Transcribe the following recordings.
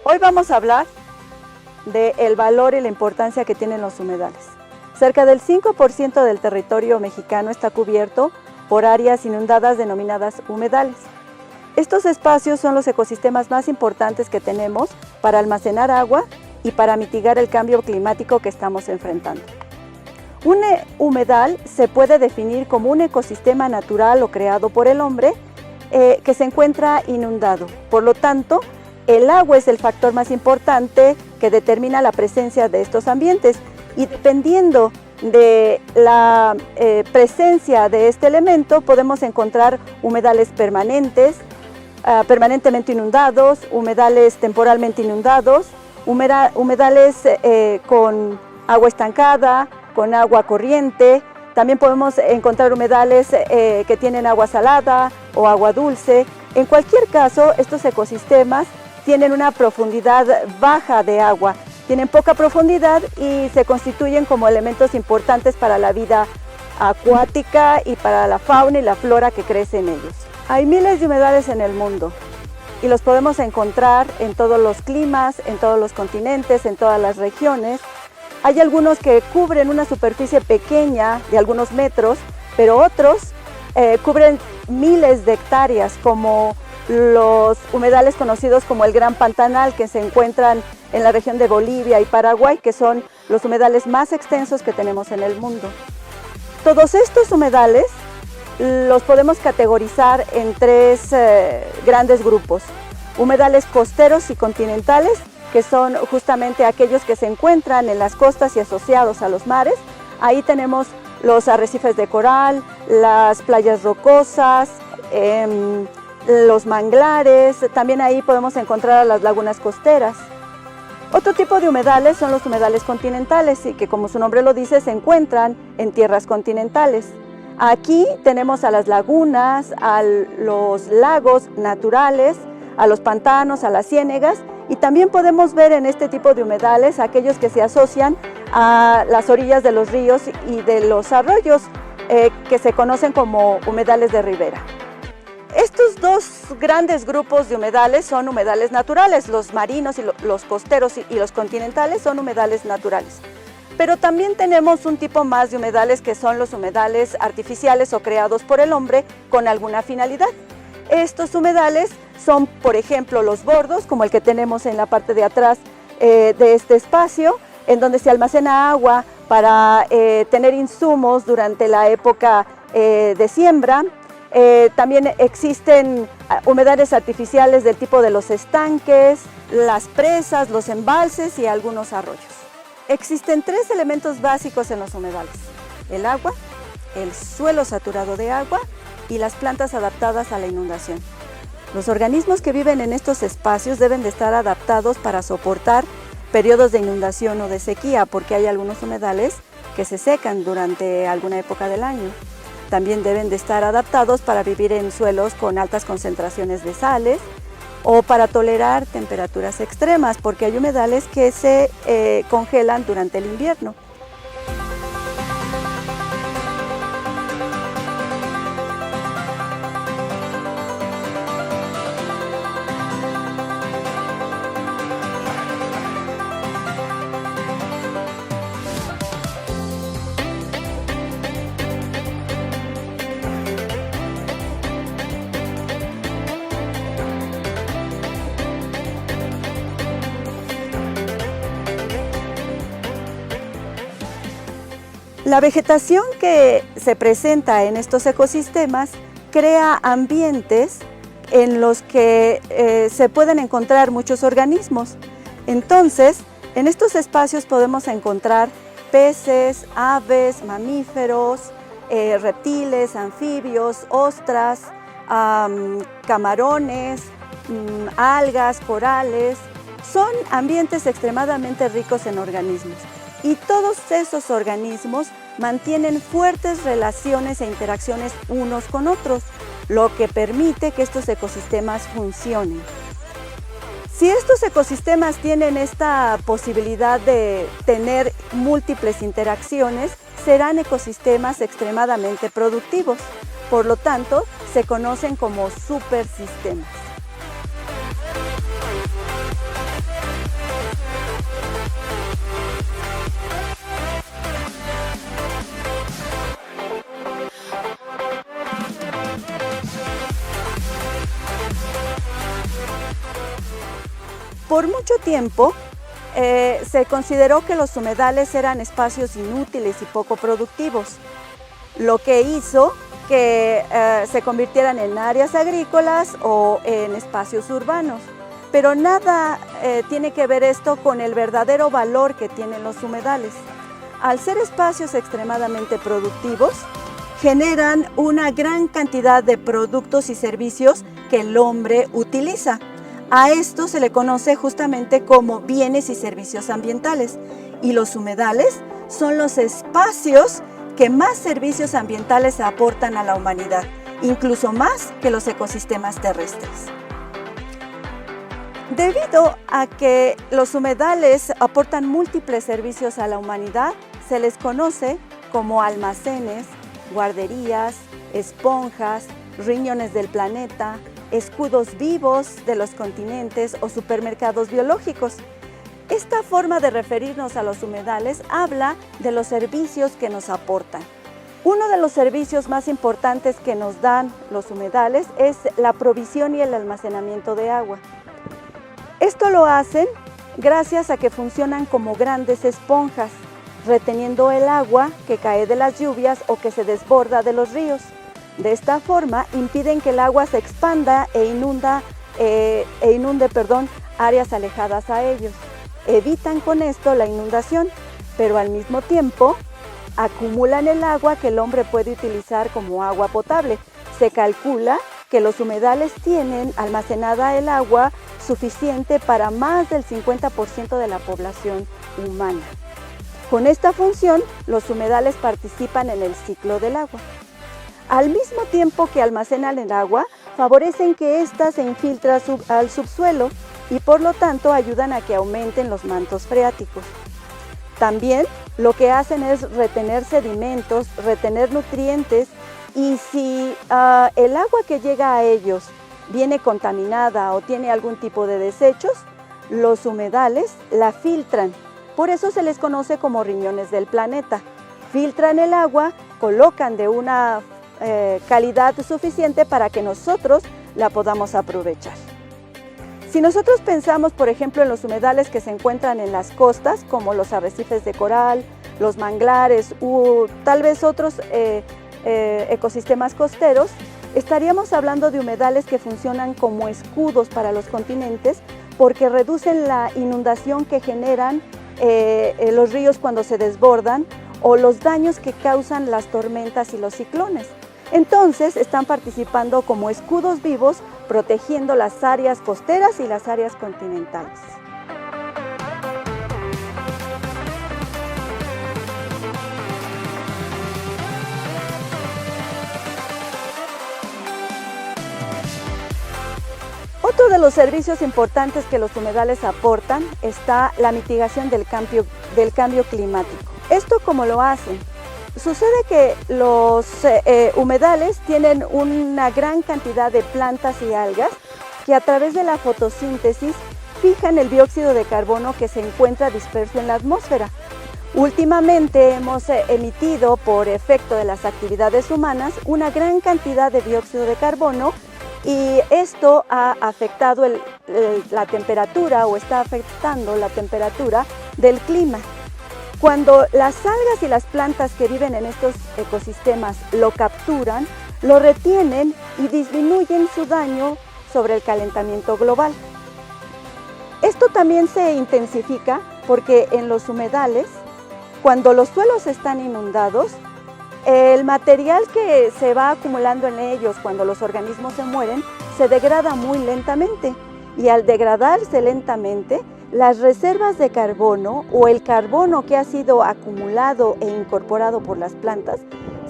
Hoy vamos a hablar del valor y la importancia que tienen los humedales. Cerca del 5% del territorio mexicano está cubierto por áreas inundadas denominadas humedales. Estos espacios son los ecosistemas más importantes que tenemos para almacenar agua y para mitigar el cambio climático que estamos enfrentando. Un humedal se puede definir como un ecosistema natural o creado por el hombre que se encuentra inundado. Por lo tanto, el agua es el factor más importante que determina la presencia de estos ambientes y dependiendo de la presencia de este elemento podemos encontrar humedales permanentes, permanentemente inundados, humedales temporalmente inundados, humedales con agua estancada, con agua corriente. También podemos encontrar humedales que tienen agua salada o agua dulce. En cualquier caso, estos ecosistemas tienen una profundidad baja de agua, tienen poca profundidad y se constituyen como elementos importantes para la vida acuática y para la fauna y la flora que crece en ellos. Hay miles de humedales en el mundo y los podemos encontrar en todos los climas, en todos los continentes, en todas las regiones. Hay algunos que cubren una superficie pequeña de algunos metros, pero otros cubren miles de hectáreas, como los humedales conocidos como el Gran Pantanal, que se encuentran en la región de Bolivia y Paraguay, que son los humedales más extensos que tenemos en el mundo. Todos estos humedales los podemos categorizar en tres grandes grupos: humedales costeros y continentales, que son justamente aquellos que se encuentran en las costas y asociados a los mares. Ahí tenemos los arrecifes de coral, las playas rocosas, los manglares. También ahí podemos encontrar a las lagunas costeras. Otro tipo de humedales son los humedales continentales y que, como su nombre lo dice, se encuentran en tierras continentales. Aquí tenemos a las lagunas, a los lagos naturales, a los pantanos, a las ciénegas, y también podemos ver en este tipo de humedales aquellos que se asocian a las orillas de los ríos y de los arroyos, que se conocen como humedales de ribera. Estos dos grandes grupos de humedales son humedales naturales, los marinos y los costeros y los continentales son humedales naturales. Pero también tenemos un tipo más de humedales que son los humedales artificiales o creados por el hombre con alguna finalidad. Estos humedales son, por ejemplo, los bordos, como el que tenemos en la parte de atrás de este espacio, en donde se almacena agua para tener insumos durante la época de siembra. También existen humedales artificiales del tipo de los estanques, las presas, los embalses y algunos arroyos. Existen tres elementos básicos en los humedales: el agua, el suelo saturado de agua y las plantas adaptadas a la inundación. Los organismos que viven en estos espacios deben de estar adaptados para soportar periodos de inundación o de sequía, porque hay algunos humedales que se secan durante alguna época del año. También deben de estar adaptados para vivir en suelos con altas concentraciones de sales o para tolerar temperaturas extremas, porque hay humedales que se congelan durante el invierno. La vegetación que se presenta en estos ecosistemas crea ambientes en los que se pueden encontrar muchos organismos. Entonces, en estos espacios podemos encontrar peces, aves, mamíferos, reptiles, anfibios, ostras, camarones, algas, corales. Son ambientes extremadamente ricos en organismos. Y todos esos organismos mantienen fuertes relaciones e interacciones unos con otros, lo que permite que estos ecosistemas funcionen. Si estos ecosistemas tienen esta posibilidad de tener múltiples interacciones, serán ecosistemas extremadamente productivos. Por lo tanto, se conocen como supersistemas. Por mucho tiempo se consideró que los humedales eran espacios inútiles y poco productivos, lo que hizo que se convirtieran en áreas agrícolas o en espacios urbanos. Pero nada tiene que ver esto con el verdadero valor que tienen los humedales. Al ser espacios extremadamente productivos, generan una gran cantidad de productos y servicios que el hombre utiliza. A esto se le conoce justamente como bienes y servicios ambientales, y los humedales son los espacios que más servicios ambientales aportan a la humanidad, incluso más que los ecosistemas terrestres. Debido a que los humedales aportan múltiples servicios a la humanidad, se les conoce como almacenes, guarderías, esponjas, riñones del planeta, escudos vivos de los continentes o supermercados biológicos. Esta forma de referirnos a los humedales habla de los servicios que nos aportan. Uno de los servicios más importantes que nos dan los humedales es la provisión y el almacenamiento de agua. Esto lo hacen gracias a que funcionan como grandes esponjas, reteniendo el agua que cae de las lluvias o que se desborda de los ríos. De esta forma impiden que el agua se expanda e inunde áreas alejadas a ellos. Evitan con esto la inundación, pero al mismo tiempo acumulan el agua que el hombre puede utilizar como agua potable. Se calcula que los humedales tienen almacenada el agua suficiente para más del 50% de la población humana. Con esta función, los humedales participan en el ciclo del agua. Al mismo tiempo que almacenan el agua, favorecen que ésta se infiltre al subsuelo y por lo tanto ayudan a que aumenten los mantos freáticos. También lo que hacen es retener sedimentos, retener nutrientes, y si el agua que llega a ellos viene contaminada o tiene algún tipo de desechos, los humedales la filtran. Por eso se les conoce como riñones del planeta. Filtran el agua, colocan de una calidad suficiente para que nosotros la podamos aprovechar. Si nosotros pensamos, por ejemplo, en los humedales que se encuentran en las costas, como los arrecifes de coral, los manglares u tal vez otros ecosistemas costeros, estaríamos hablando de humedales que funcionan como escudos para los continentes porque reducen la inundación que generan los ríos cuando se desbordan o los daños que causan las tormentas y los ciclones. Entonces están participando como escudos vivos, protegiendo las áreas costeras y las áreas continentales. Otro de los servicios importantes que los humedales aportan está la mitigación del cambio climático. ¿Esto cómo lo hacen? Sucede que los humedales tienen una gran cantidad de plantas y algas que a través de la fotosíntesis fijan el dióxido de carbono que se encuentra disperso en la atmósfera. Últimamente hemos emitido, por efecto de las actividades humanas, una gran cantidad de dióxido de carbono y esto ha afectado la temperatura o está afectando la temperatura del clima. Cuando las algas y las plantas que viven en estos ecosistemas lo capturan, lo retienen y disminuyen su daño sobre el calentamiento global. Esto también se intensifica porque en los humedales, cuando los suelos están inundados, el material que se va acumulando en ellos cuando los organismos se mueren se degrada muy lentamente y al degradarse lentamente, las reservas de carbono o el carbono que ha sido acumulado e incorporado por las plantas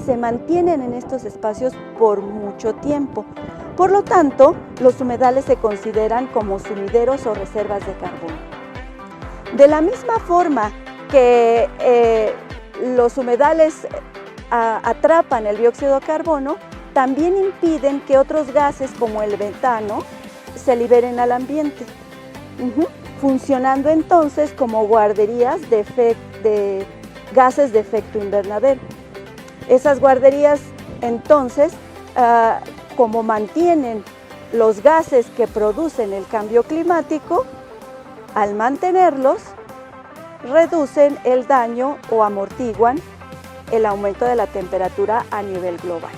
se mantienen en estos espacios por mucho tiempo. Por lo tanto, los humedales se consideran como sumideros o reservas de carbono. De la misma forma que los humedales atrapan el dióxido de carbono, también impiden que otros gases como el metano se liberen al ambiente, funcionando entonces como guarderías de gases de efecto invernadero. Esas guarderías entonces, como mantienen los gases que producen el cambio climático, al mantenerlos, reducen el daño o amortiguan el aumento de la temperatura a nivel global.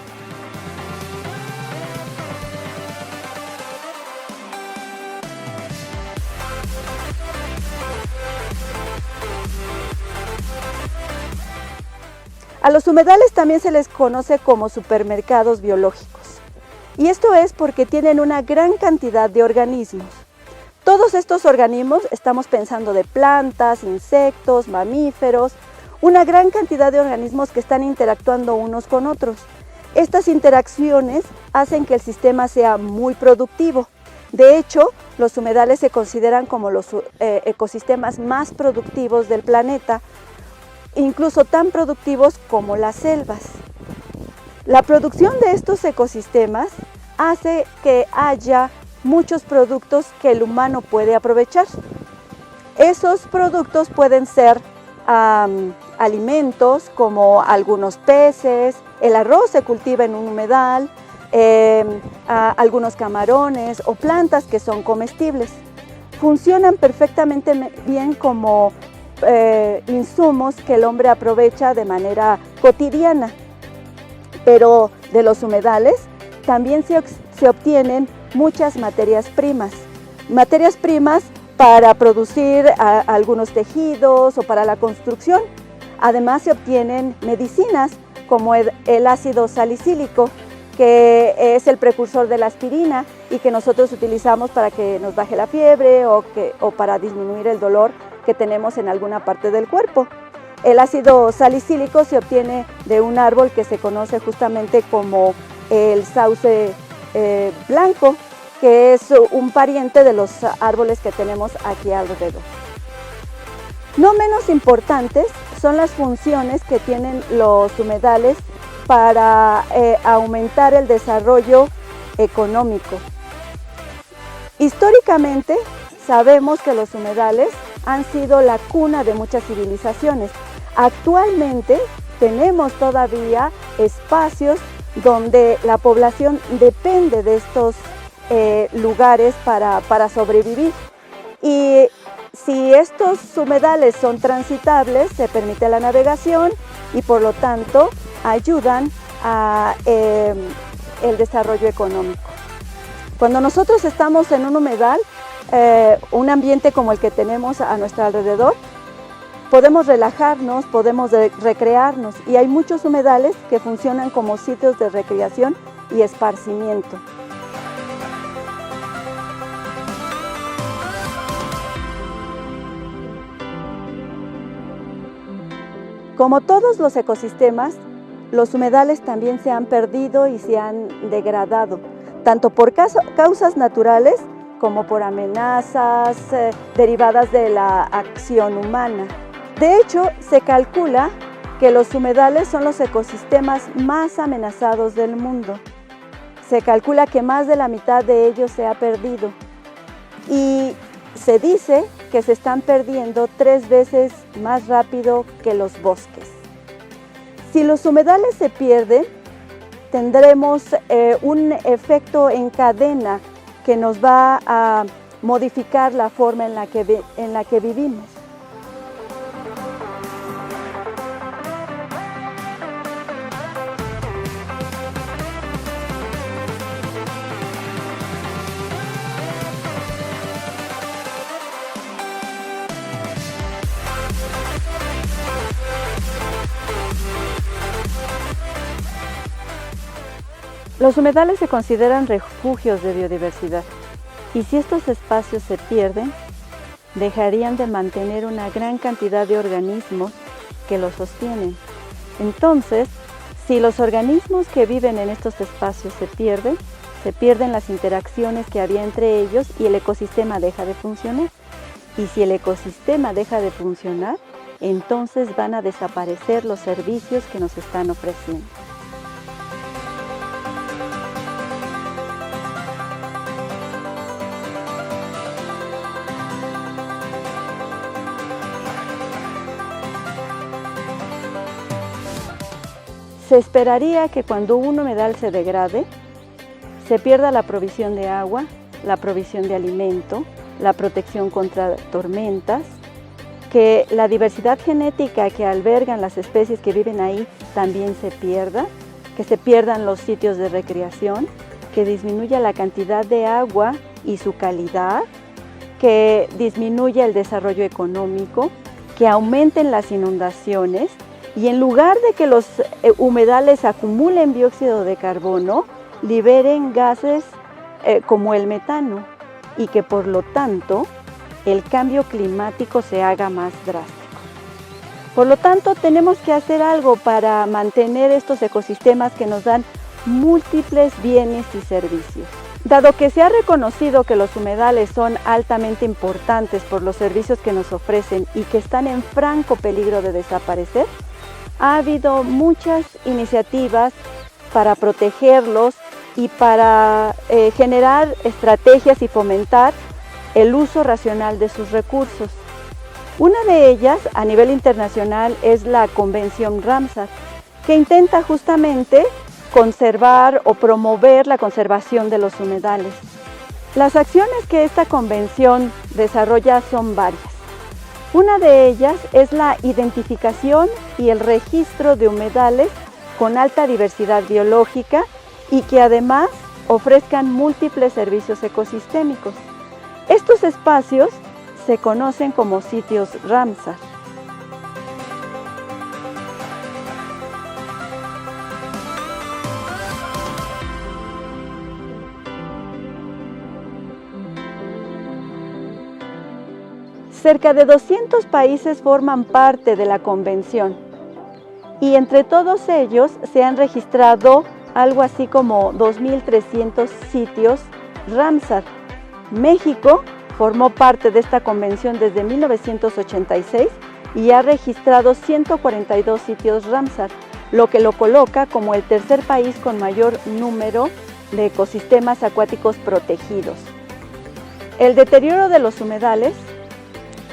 A los humedales también se les conoce como supermercados biológicos. Y esto es porque tienen una gran cantidad de organismos. Todos estos organismos, estamos pensando de plantas, insectos, mamíferos, una gran cantidad de organismos que están interactuando unos con otros. Estas interacciones hacen que el sistema sea muy productivo. De hecho, los humedales se consideran como los ecosistemas más productivos del planeta, incluso tan productivos como las selvas. La producción de estos ecosistemas hace que haya muchos productos que el humano puede aprovechar. Esos productos pueden ser alimentos como algunos peces, el arroz se cultiva en un humedal, algunos camarones o plantas que son comestibles. Funcionan perfectamente bien como insumos que el hombre aprovecha de manera cotidiana. Pero de los humedales también se obtienen muchas materias primas para producir algunos tejidos o para la construcción. Además se obtienen medicinas como el ácido salicílico, que es el precursor de la aspirina y que nosotros utilizamos para que nos baje la fiebre o para disminuir el dolor que tenemos en alguna parte del cuerpo. El ácido salicílico se obtiene de un árbol que se conoce justamente como el sauce blanco, que es un pariente de los árboles que tenemos aquí alrededor. No menos importantes son las funciones que tienen los humedales para aumentar el desarrollo económico. Históricamente sabemos que los humedales han sido la cuna de muchas civilizaciones. Actualmente tenemos todavía espacios donde la población depende de estos lugares para sobrevivir. Y si estos humedales son transitables, se permite la navegación y por lo tanto ayudan a el desarrollo económico. Cuando nosotros estamos en un humedal, un ambiente como el que tenemos a nuestro alrededor, podemos relajarnos, podemos recrearnos y hay muchos humedales que funcionan como sitios de recreación y esparcimiento. Como todos los ecosistemas, los humedales también se han perdido y se han degradado, tanto por causas naturales como por amenazas derivadas de la acción humana. De hecho, se calcula que los humedales son los ecosistemas más amenazados del mundo. Se calcula que más de la mitad de ellos se ha perdido y se dice que se están perdiendo 3 veces más rápido que los bosques. Si los humedales se pierden, tendremos un efecto en que nos va a modificar la forma en la que vivimos. Los humedales se consideran refugios de biodiversidad y si estos espacios se pierden, dejarían de mantener una gran cantidad de organismos que los sostienen. Entonces, si los organismos que viven en estos espacios se pierden, se pierden las interacciones que había entre ellos y el ecosistema deja de funcionar. Y si el ecosistema deja de funcionar, entonces van a desaparecer los servicios que nos están ofreciendo. Se esperaría que cuando un humedal se degrade, se pierda la provisión de agua, la provisión de alimento, la protección contra tormentas, que la diversidad genética que albergan las especies que viven ahí también se pierda, que se pierdan los sitios de recreación, que disminuya la cantidad de agua y su calidad, que disminuya el desarrollo económico, que aumenten las inundaciones y en lugar de que los humedales acumulen dióxido de carbono, liberen gases como el metano y que por lo tanto el cambio climático se haga más drástico. Por lo tanto, tenemos que hacer algo para mantener estos ecosistemas que nos dan múltiples bienes y servicios. Dado que se ha reconocido que los humedales son altamente importantes por los servicios que nos ofrecen y que están en franco peligro de desaparecer, ha habido muchas iniciativas para protegerlos y para generar estrategias y fomentar el uso racional de sus recursos. Una de ellas, a nivel internacional, es la Convención Ramsar, que intenta justamente conservar o promover la conservación de los humedales. Las acciones que esta convención desarrolla son varias. Una de ellas es la identificación y el registro de humedales con alta diversidad biológica y que además ofrezcan múltiples servicios ecosistémicos. Estos espacios se conocen como sitios Ramsar. Cerca de 200 países forman parte de la convención y entre todos ellos se han registrado algo así como 2.300 sitios Ramsar. México formó parte de esta convención desde 1986 y ha registrado 142 sitios Ramsar, lo que lo coloca como el tercer país con mayor número de ecosistemas acuáticos protegidos. El deterioro de los humedales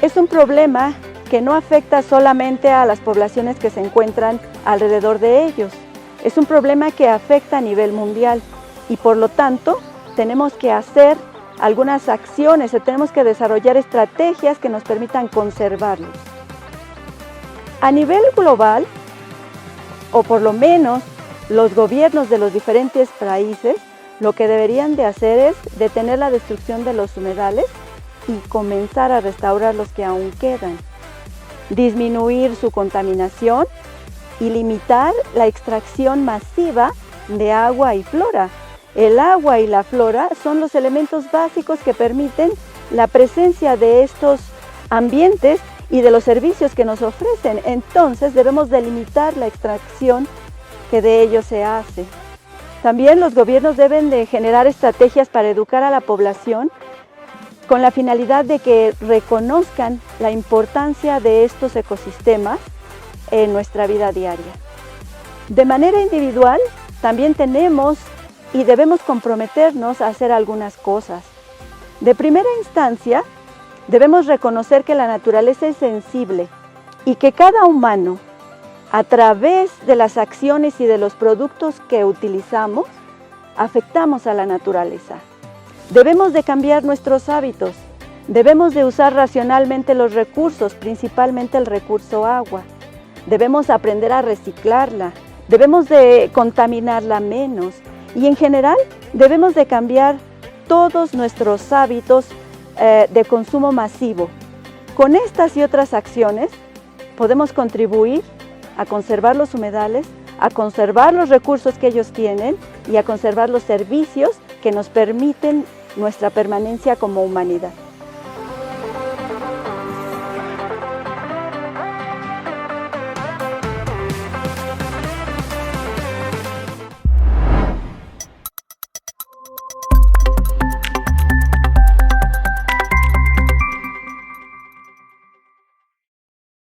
es un problema que no afecta solamente a las poblaciones que se encuentran alrededor de ellos. Es un problema que afecta a nivel mundial y por lo tanto tenemos que hacer algunas acciones, tenemos que desarrollar estrategias que nos permitan conservarlos. A nivel global, o por lo menos los gobiernos de los diferentes países, lo que deberían de hacer es detener la destrucción de los humedales y comenzar a restaurar los que aún quedan, disminuir su contaminación y limitar la extracción masiva de agua y flora. El agua y la flora son los elementos básicos que permiten la presencia de estos ambientes y de los servicios que nos ofrecen. Entonces debemos delimitar la extracción que de ellos se hace. También los gobiernos deben de generar estrategias para educar a la población con la finalidad de que reconozcan la importancia de estos ecosistemas en nuestra vida diaria. De manera individual, también tenemos y debemos comprometernos a hacer algunas cosas. De primera instancia, debemos reconocer que la naturaleza es sensible y que cada humano, a través de las acciones y de los productos que utilizamos, afectamos a la naturaleza. Debemos de cambiar nuestros hábitos, debemos de usar racionalmente los recursos, principalmente el recurso agua. Debemos aprender a reciclarla, debemos de contaminarla menos y en general debemos de cambiar todos nuestros hábitos de consumo masivo. Con estas y otras acciones podemos contribuir a conservar los humedales, a conservar los recursos que ellos tienen y a conservar los servicios que nos permiten nuestra permanencia como humanidad.